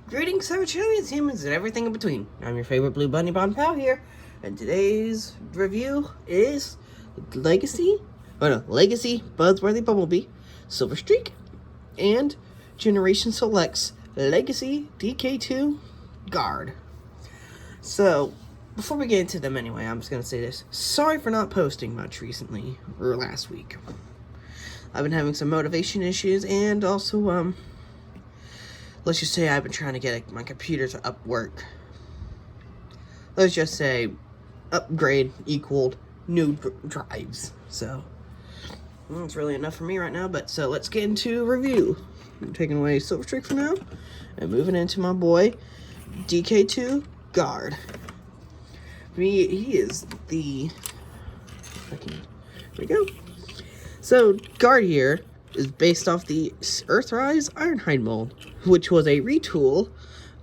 Greetings, Cybertrillions, humans, and everything in between. I'm your favorite Blue Bunny Bomb Pal here, and today's review is Legacy Buzzworthy Bumblebee, Silverstreak, and Generation Select's Legacy Dk-2 Guard. So, before we get into them anyway, I'm just going to say this. Sorry for not posting much recently, or last week. I've been having some motivation issues, and also, let's just say I've been trying to get my computer to work. Let's just say upgrade equaled new drives. So, that's really enough for me right now, but so let's get into review. I'm taking away Silverstreak for now, and moving into my boy, Dk-2 Guard. He is the... Here we go. So, Guard here is based off the Earthrise Ironhide mold, which was a retool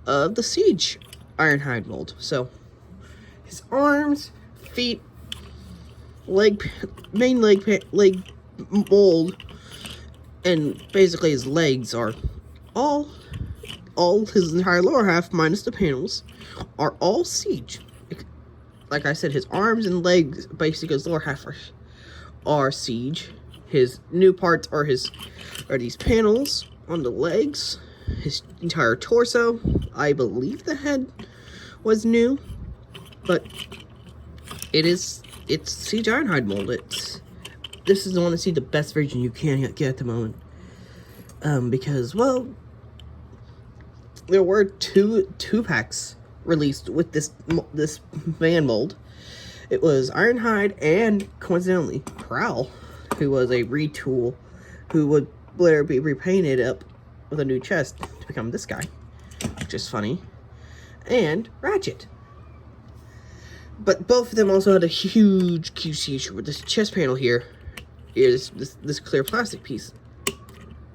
of the Siege Ironhide mold. So, his arms, feet, main leg mold, and basically his legs are all his entire lower half minus the panels are all Siege. Like I said, his arms and legs, basically his lower half are Siege. His new parts are these panels on the legs. His entire torso, I believe the head was new, but it's Siege Ironhide mold. This is the one to see the best version you can get at the moment. Because, well, there were two packs released with this van mold. It was Ironhide and, coincidentally, Prowl, who was a retool, who would later be repainted up with a new chest to become this guy, which is funny, and Ratchet. But both of them also had a huge QC issue with this chest panel here. Is this clear plastic piece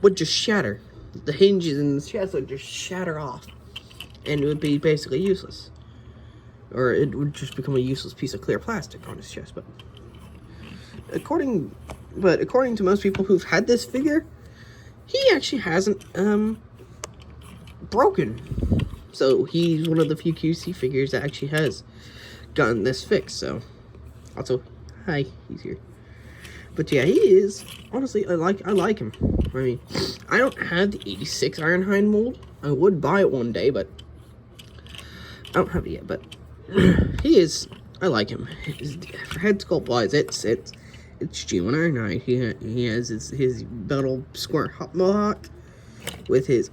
would just shatter. The hinges in the chest would just shatter off, and it would be basically useless. Or it would just become a useless piece of clear plastic on his chest. But according to most people who've had this figure, he actually hasn't broken. So he's one of the few QC figures that actually has gotten this fixed. So also, hi, he's here. But yeah, he is, honestly, I like him. I mean, I don't have the 86 Ironhide mold. I would buy it one day, but I don't have it yet. But he is, I like him. For head sculpt wise, it's G1 Ironhide. He has his metal square mohawk with his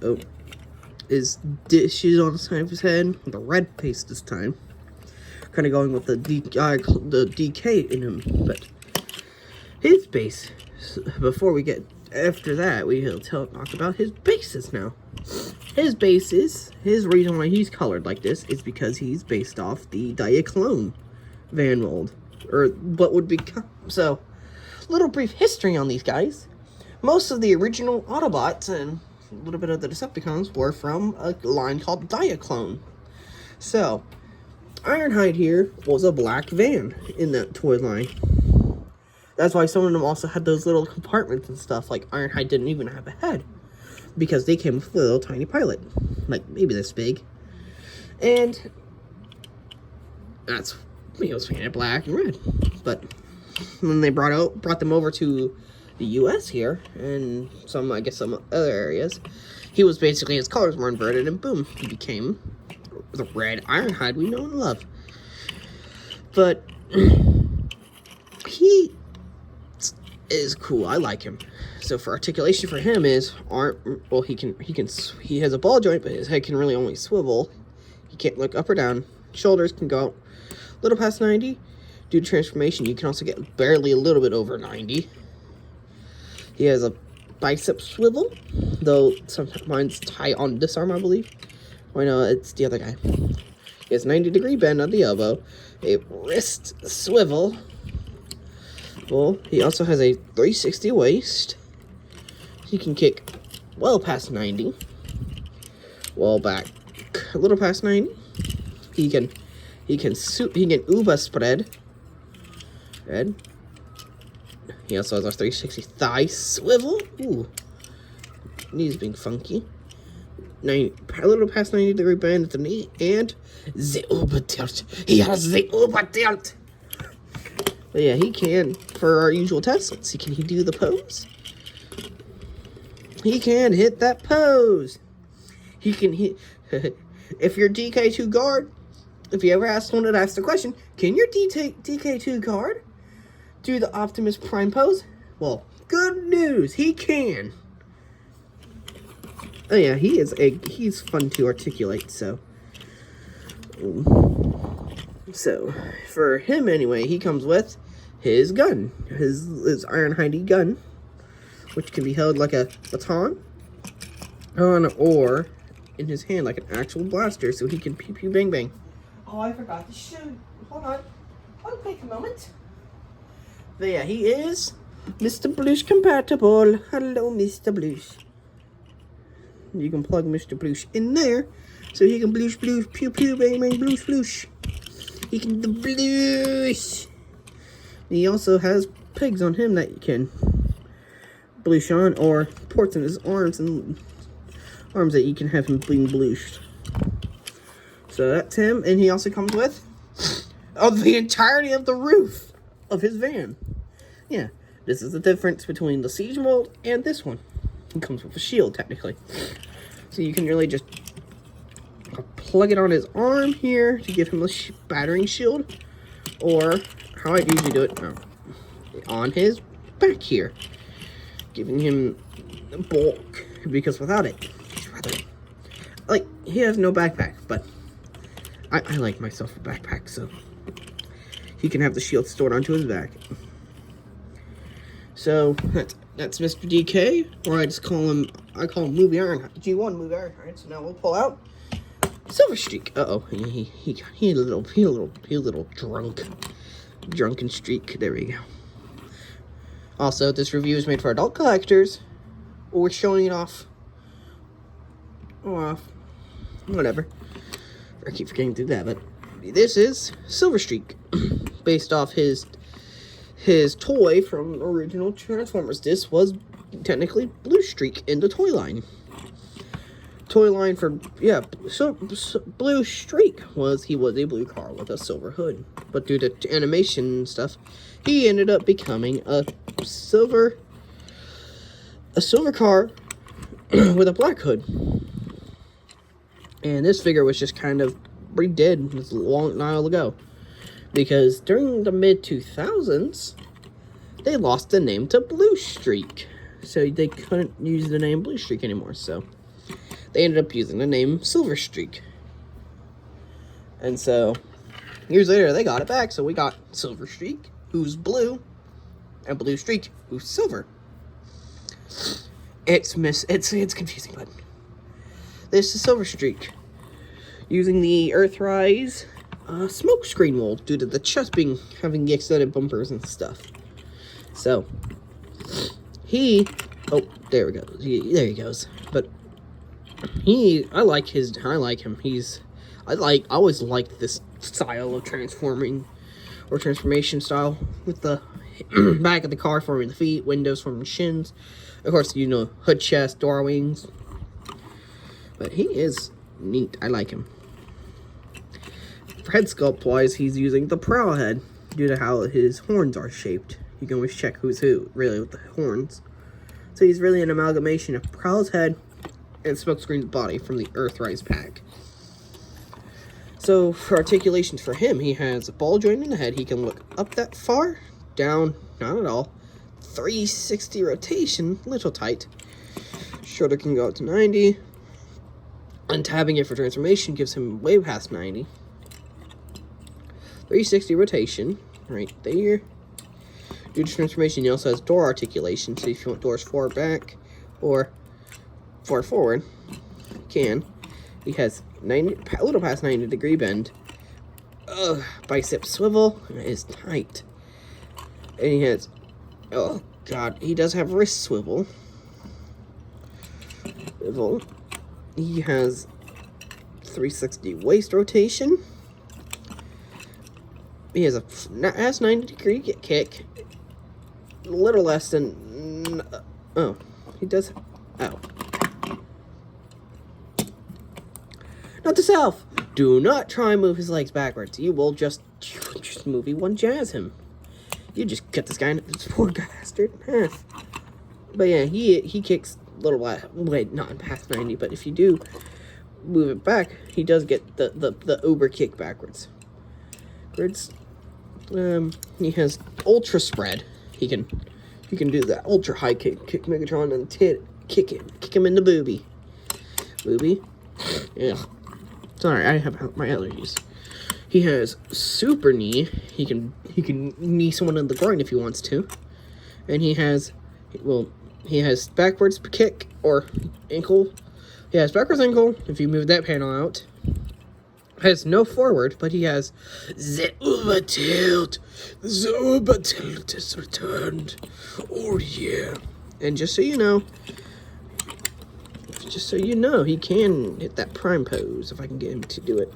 dishes on the side of his head, the red paste this time. Kind of going with the DK in him, but his base. Before we get after that, we'll talk about his bases now. His bases. His reason why he's colored like this is because he's based off the Dk-2 van mold, or what would become. So, little brief history on these guys. Most of the original Autobots and a little bit of the Decepticons were from a line called Dk-2. So, Ironhide here was a black van in that toy line. That's why some of them also had those little compartments and stuff. Like, Ironhide didn't even have a head, because they came with a little tiny pilot, like maybe this big. And that's, it was painted black and red. But when they brought them over to the US here, and some other areas, he was basically, his colors were inverted, and boom, he became the red Ironhide we know and love. But he is cool. I like him. So for articulation for him is he has a ball joint, but his head can really only swivel. He can't look up or down. Shoulders can go out a little past 90. Due to transformation, you can also get barely a little bit over 90. He has a bicep swivel, though sometimes mine's tight on this arm, I believe. Oh no, it's the other guy. He has 90-degree bend on the elbow, a wrist swivel. Well, he also has a 360 waist. He can kick well past 90. Well back a little past 90. He can Uber spread. He also has a 360 thigh swivel. Ooh. Knees being funky. a little past 90-degree bend at the knee, and the uber tilt. He has the uber tilt. But yeah, he can, for our usual tests, let's see, can he do the pose? He can hit that pose. He can hit. If you're Dk-2 Guard, if you ever ask someone to ask the question, can your Dk-2 Guard do the Optimus Prime pose? Well, good news, he can. Oh yeah, he's fun to articulate, so. So, for him anyway, he comes with his gun, his Ironhide gun, which can be held like a baton, or in his hand like an actual blaster, so he can pew pew bang bang. Oh, I forgot to shoot. Hold on. I'll take a moment. But yeah, he is Mr. Bloosh compatible. Hello, Mr. Bloosh. You can plug Mr. Bloosh in there, so he can bloosh bloosh pew pew bang bang bloosh bloosh. He can do bloosh. He also has pegs on him that you can bloosh on, or ports in his arms that you can have him being blooshed. So that's him, and he also comes with the entirety of the roof of his van. Yeah, this is the difference between the Siege mold and this one. It comes with a shield, technically. So you can really just plug it on his arm here to give him a battering shield, or how I usually do it, on his back here, giving him bulk, because without it, he's rather, like, he has no backpack, but I like myself a backpack, so he can have the shield stored onto his back. So that's Mr. DK, or I call him Movie Ironhide, G1 Movie Ironhide. So now we'll pull out Silverstreak. He a little drunken streak. There we go. Also, this review is made for adult collectors. We're showing it off. Whatever. I keep forgetting to do that, but this is Silverstreak, based off his toy from original Transformers. This was technically Bluestreak in the toy line. So Bluestreak he was a blue car with a silver hood, but due to animation and stuff, he ended up becoming a silver car with a black hood. And this figure was just kind of redid a long while ago, because during the mid-2000s, they lost the name to Bluestreak, so they couldn't use the name Bluestreak anymore, so they ended up using the name Silverstreak. And so, years later, they got it back, so we got Silverstreak, who's blue, and Bluestreak, who's silver. It's confusing, but this is Silverstreak, using the Earthrise smokescreen mold due to the chest having the extended bumpers and stuff. So there we go. There he goes. But I like him. I always liked this style of transformation style, with the back of the car forming the feet, windows forming shins, of course, hood, chest, door wings. But he is neat. I like him. For head sculpt wise, he's using the prow head due to how his horns are shaped. You can always check who's who, really, with the horns. So he's really an amalgamation of Prowl's head and Smokescreen's body from the Earthrise pack. So for articulations for him, he has a ball joint in the head. He can look up that far, down, not at all. 360 rotation, little tight. Shoulder can go up to 90. And tabbing it for transformation gives him way past 90. 360 rotation, right there. Due to transformation, he also has door articulation, so if you want doors forward back or forward, you can. He has a little past 90-degree bend. Bicep swivel is tight. And he has, oh god, he does have wrist swivel. He has 360 waist rotation. He has a 90-degree kick. A little less than, he does, Note to self: do not try and move his legs backwards. You will just movie one jazz him. You just cut this guy, this poor bastard, in half. But yeah, he kicks a little wait, not past 90, but if you do move it back, he does get the uber kick backwards. He has ultra spread. He can do that ultra high kick Megatron and kick him in the booby. Yeah. Sorry, I have my allergies. He has super knee. He can knee someone in the groin if he wants to, and he has backwards kick or ankle. He has backwards ankle if you move that panel out. Has no forward, but he has the uber tilt. The uber tilt is returned. Oh yeah! And just so you know, he can hit that prime pose if I can get him to do it.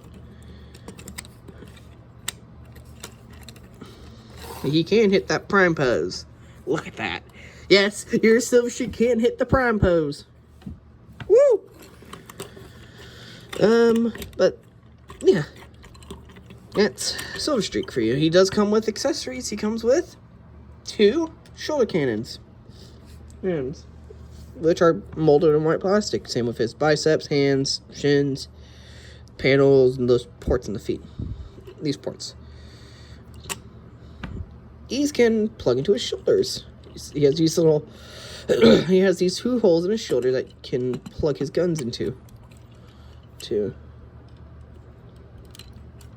He can hit that prime pose. Look at that. Yes, your Silverstreak can hit the prime pose. Woo! But yeah, that's Silverstreak for you. He does come with accessories. He comes with 2 shoulder cannons, which are molded in white plastic. Same with his biceps, hands, shins, panels, and those ports in the feet. These ports. These can plug into his shoulders. He has these little. He has these 2 holes in his shoulder that can plug his guns into.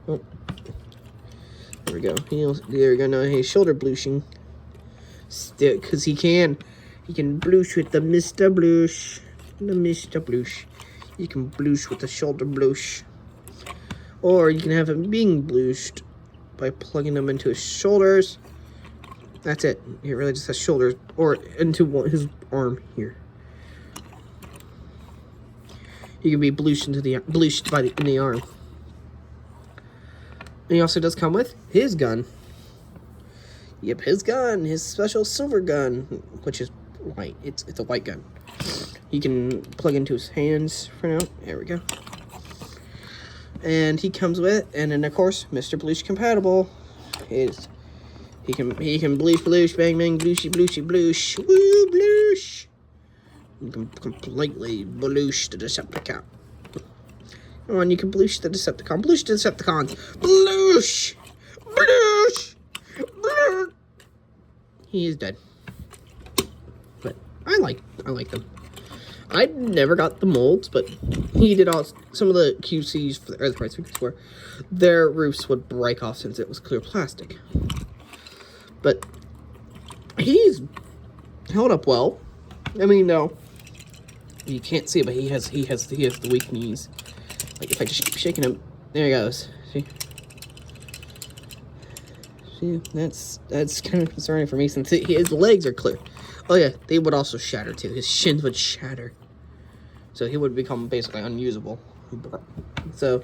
Oh, there we go. There we go. Now he's shoulder blushing. Because he can blush with the Mr. Blush. You can blush with the shoulder blush. Or you can have him being blushed by plugging them into his shoulders. That's it. It really just has shoulders, or into his arm here. He can be blushed in the arm. And he also does come with his gun. Yep, his gun, his special silver gun, which is white. It's a white gun. He can plug into his hands for now. There we go. And he comes with, and then of course, Mr. Blush compatible is he can blush, bang bang, blushy blush, woo blush. You can completely blush the Decepticon. Come on, you can blush the Decepticon. Blush the Decepticons. Blush! Blush! Blush! He is dead. But I like them. I never got the molds, but he did some of the QCs for the Earthquakes where their roofs would break off since it was clear plastic. But he's held up well. I mean, no, you can't see it, but he has the weak knees. Like if I just keep shaking him, there he goes. See, that's kind of concerning for me since his legs are clear. Oh yeah, they would also shatter too. His shins would shatter, so he would become basically unusable. So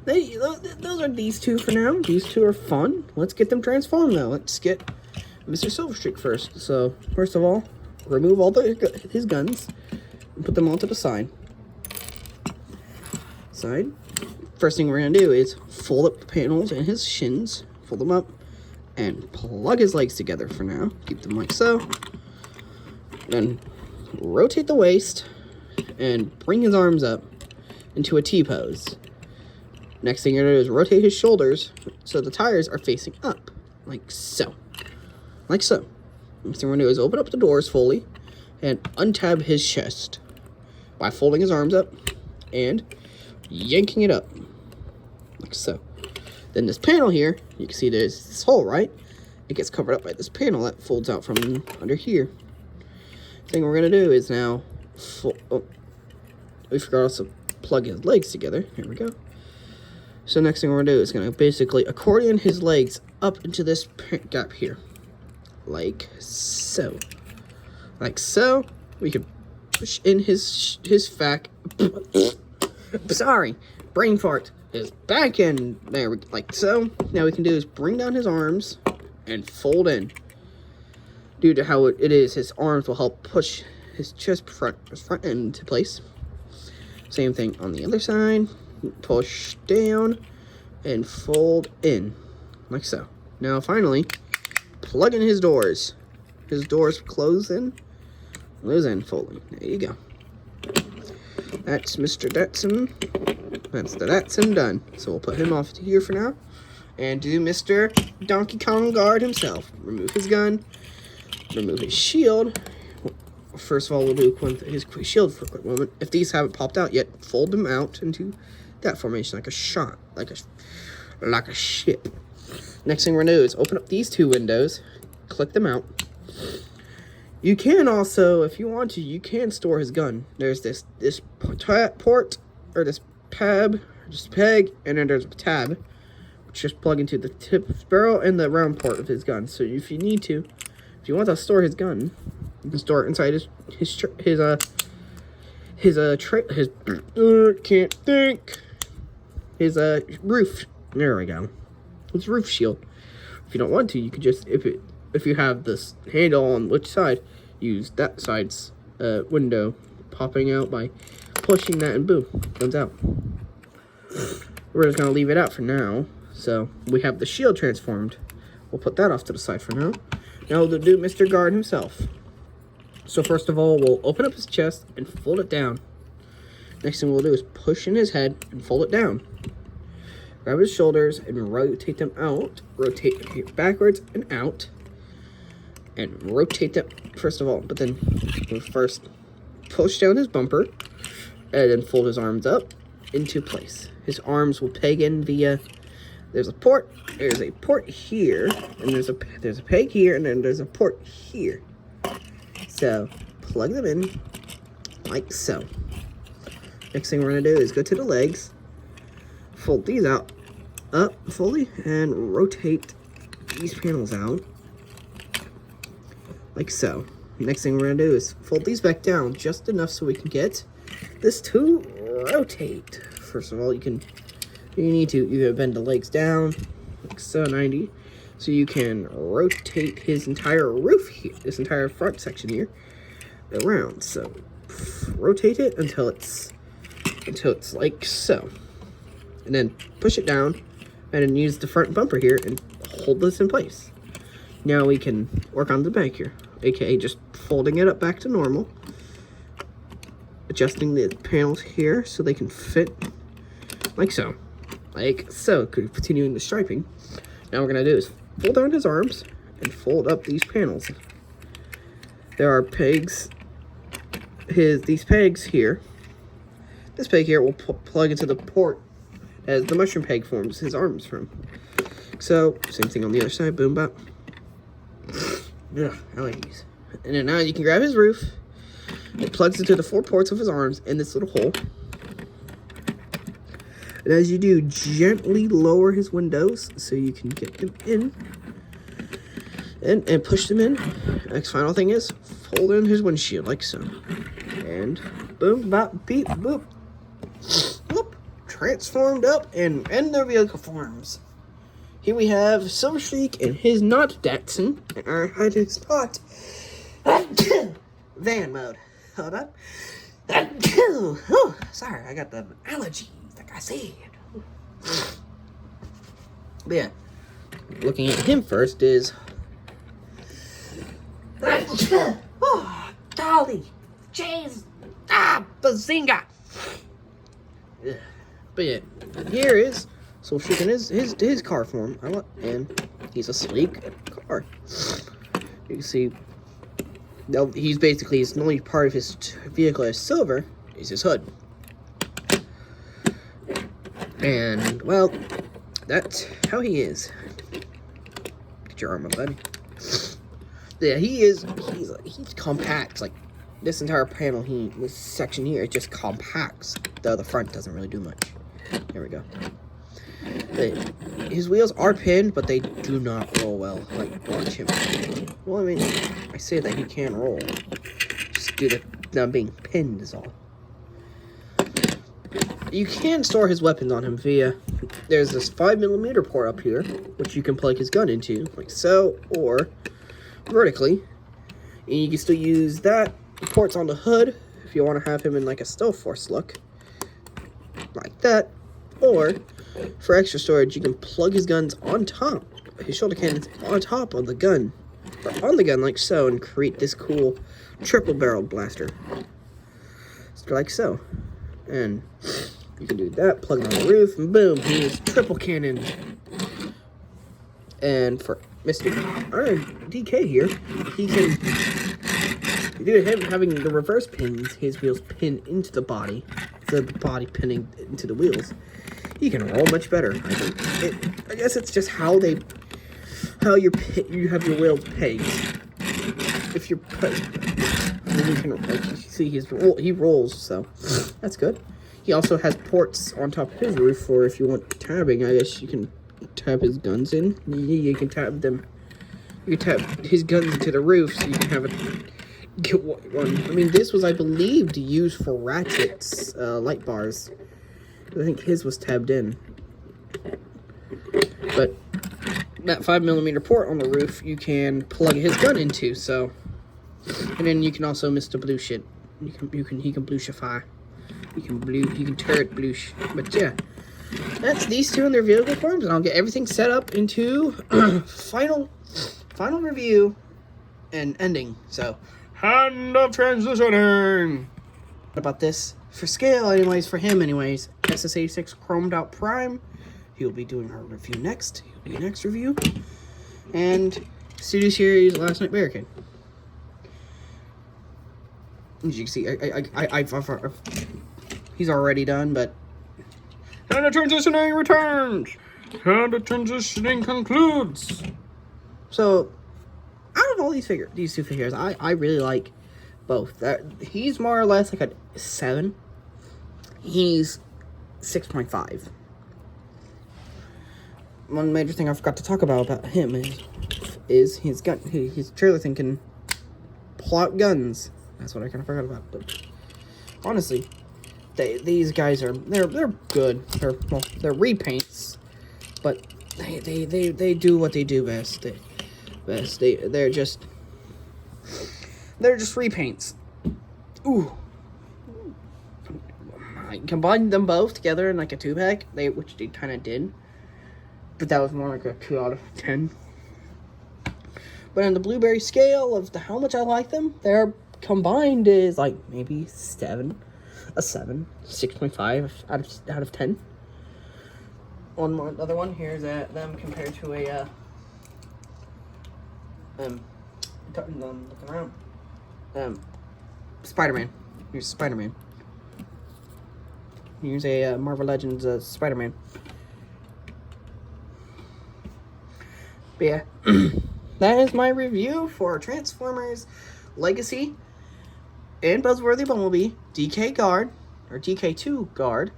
those are these 2 for now. These 2 are fun. Let's get them transformed though. Let's get Mr. Silverstreak first. So first of all, remove all his guns and put them all to the side. First thing we're gonna do is fold up the panels and his shins. Fold them up and plug his legs together for now. Keep them like so. Then rotate the waist and bring his arms up into a T-pose. Next thing you're going to do is rotate his shoulders so the tires are facing up, like so. Like so. Next thing we're going to do is open up the doors fully and untab his chest by folding his arms up and yanking it up, like so. Then this panel here, you can see there's this hole, right? It gets covered up by this panel that folds out from under here. Thing we're going to do is now, we forgot to also plug his legs together. Here we go. So next thing we're going to do is going to basically accordion his legs up into this gap here. Like so. Like so. We can push in his fat, sorry, brain fart, his back end. There we go, like so. Now we can do is bring down his arms and fold in. Due to how it is, his arms will help push his front end into place. Same thing on the other side. push down, and fold in, like so. Now finally, plug in his doors. His doors close in, folding. There you go. That's Mr. Datsun. That's the Datsun done. So we'll put him off to here for now. And do Mr. Donkey Kong Guard himself. Remove his gun. Remove his shield. First of all, we'll do his shield for a quick moment. If these haven't popped out yet, fold them out into that formation, like a shot, like a ship. Next thing we're gonna do is open up these two windows, click them out. You can also, if you want to, you can store his gun. There's this port, or this tab, just peg, and then there's a tab, which just plug into the tip barrel and the round port of his gun. So if you need to, if you want to store his gun, you can store it inside his roof. There we go. His roof shield. If you don't want to, you could just, if you have this handle on which side, use that side's window popping out by pushing that, and boom, comes out. We're just gonna leave it out for now. So we have the shield transformed. We'll put that off to the side for now. Now we'll do Mr. Guard himself. So first of all, we'll open up his chest and fold it down. Next thing we'll do is push in his head and fold it down. Grab his shoulders and rotate them out. Rotate backwards and out. And rotate them, first of all, but then we'll first push down his bumper and then fold his arms up into place. His arms will peg in via, there's a port here, and there's a peg here, and then there's a port here. So plug them in like so. Next thing we're gonna do is go to the legs, fold these out up fully, and rotate these panels out like so. Next thing we're gonna do is fold these back down just enough so we can get this to rotate. First of all, you need to either bend the legs down like so, 90, so you can rotate his entire roof here, this entire front section here, around. So rotate it until it's like so, and then push it down, and then use the front bumper here and hold this in place. Now we can work on the back here, aka just folding it up back to normal, adjusting the panels here so they can fit like so, continuing the striping. Now what we're gonna do is fold down his arms and fold up these panels. There are pegs, these pegs here. This peg here will plug into the port as the mushroom peg forms his arms from. So, same thing on the other side, boom, bop. Ugh, I like these. And then now you can grab his roof. It plugs into the 4 ports of his arms in this little hole. And as you do, gently lower his windows so you can get them in. And push them in. Next final thing is fold in his windshield like so. And boom, bop, beep, boop. Whoop. Transformed up and their vehicle forms. Here we have Silverstreak and his not Datsun, and our hiding spot. Van mode. Hold up. Oh, sorry, I got the allergies, like I said. But yeah, looking at him first is. Oh, golly, jeez, bazinga. But yeah, here is Silverstreak in his car form. And he's a sleek car. You can see. No, he's basically, his only part of his vehicle is silver is his hood. And, well, that's how he is. Get your arm up, buddy. Yeah, he's compact. Like, this entire panel, this section here, it just compacts. The front doesn't really do much. There we go. His wheels are pinned, but they do not roll well. Like, watch him. Well, I mean, I say that he can roll. Just due to them being pinned is all. You can store his weapons on him via... There's this 5mm port up here, which you can plug his gun into, like so, or vertically. And you can still use that. The port's on the hood, if you want to have him in like a stealth force look. Like that. Or, for extra storage, you can plug his guns on top, his shoulder cannons on top of the gun, or on the gun like so, and create this cool triple-barreled blaster. Like so. And you can do that, plug it on the roof, and boom, here's triple cannon. And for Mr. DK here, he can, due to him having the reverse pins, his wheels pin into the body, instead of the body pinning into the wheels, he can roll much better. I guess it's just how you have your wheels pegged. If you're then you can, like, you see he rolls, so that's good. He also has ports on top of his roof for if you want tabbing. I guess you can tab his guns in. You can tab them. You can tab his guns into the roof so you can have it get one. I mean, this was, I believe, used for ratchets, light bars. I think his was tabbed in. But that 5mm port on the roof, you can plug his gun into. So, and then you can also Mr. Blue shit. He can blueshify. He can turret bloosh. But yeah, that's these two in their vehicle forms, and I'll get everything set up into final review and ending. So, hand of transitioning. What about this? For scale, anyways, for him, anyways, SS86 Chromed Out Prime. He'll be doing our review next. He'll be next review. And Studio Series Last Night Barricade. As you can see, he's already done, but and the transitioning returns. And the transitioning concludes. So, out of all these two figures, I really like both. He's more or less like a 7. He's 6.5. One major thing I forgot to talk about him is his gun. His trailer thing can pull out guns. That's what I kind of forgot about. But honestly, these guys they're good. They're repaints, but they do what they do best. They're just repaints. Ooh. I combined them both together in like a 2-pack, which they kind of did, but that was more like a 2 out of 10. But on the blueberry scale of how much I like them, they're combined is like maybe 7, 6.5 out of 10. On one other one, here's them compared to a looking around, Spider-Man. Here's Spider-Man. Here's a Marvel Legends Spider-Man. But yeah, that is my review for Transformers Legacy and Buzzworthy Bumblebee, Dk-2 Guard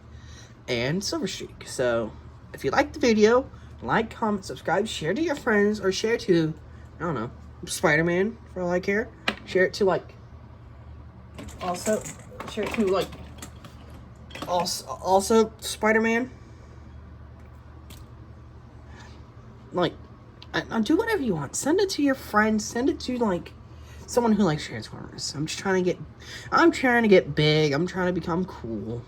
and Silverstreak. So, if you liked the video, like, comment, subscribe, share to your friends, or share to, I don't know, Spider-Man for all I care. Share it to also Spider-Man. Do whatever you want. Send it to your friends. Send it to someone who likes Transformers. I'm trying to get big. I'm trying to become cool.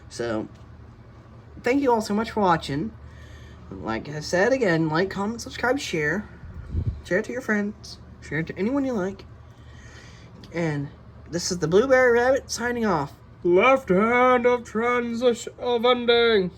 So, thank you all so much for watching. Like I said again, like, comment, subscribe, share. Share it to your friends. Share it to anyone you like. And this is the Blueberry Rabbit signing off. Left hand of transition of ending.